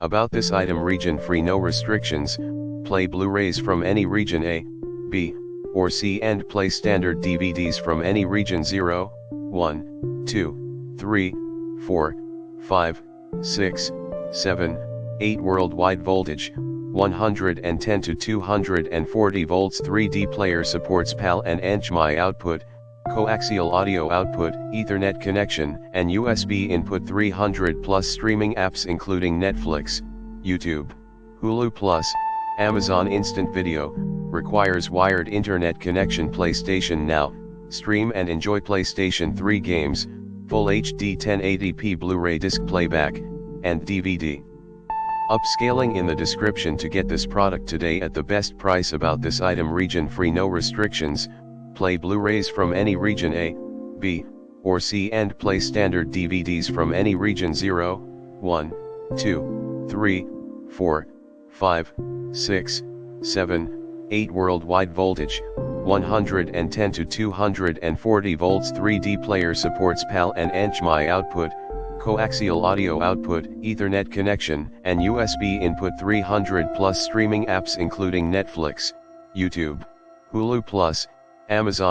About this item: region free, no restrictions, play Blu-rays from any region A, B, or C, and play standard DVDs from any region 0, 1, 2, 3, 4, 5, 6, 7, 8 worldwide. Voltage 110 to 240 volts. 3D player supports PAL and HDMI output, coaxial audio output, Ethernet connection, and USB input. 300 plus streaming apps including Netflix, YouTube, Hulu Plus, Amazon Instant Video. Requires wired internet connection. PlayStation Now, stream and enjoy PlayStation 3 games, full HD 1080p Blu-ray disc playback, and DVD. Upscaling in the description to get this product today at the best price. About this item: region free, no restrictions, play Blu-rays from any region A, B, or C, and play standard DVDs from any region 0, 1, 2, 3, 4, 5, 6, 7, 8 worldwide. Voltage 110 to 240 volts. 3D player supports PAL and HDMI output, coaxial audio output, Ethernet connection, and USB input. 300 plus streaming apps including Netflix, YouTube, Hulu Plus, Amazon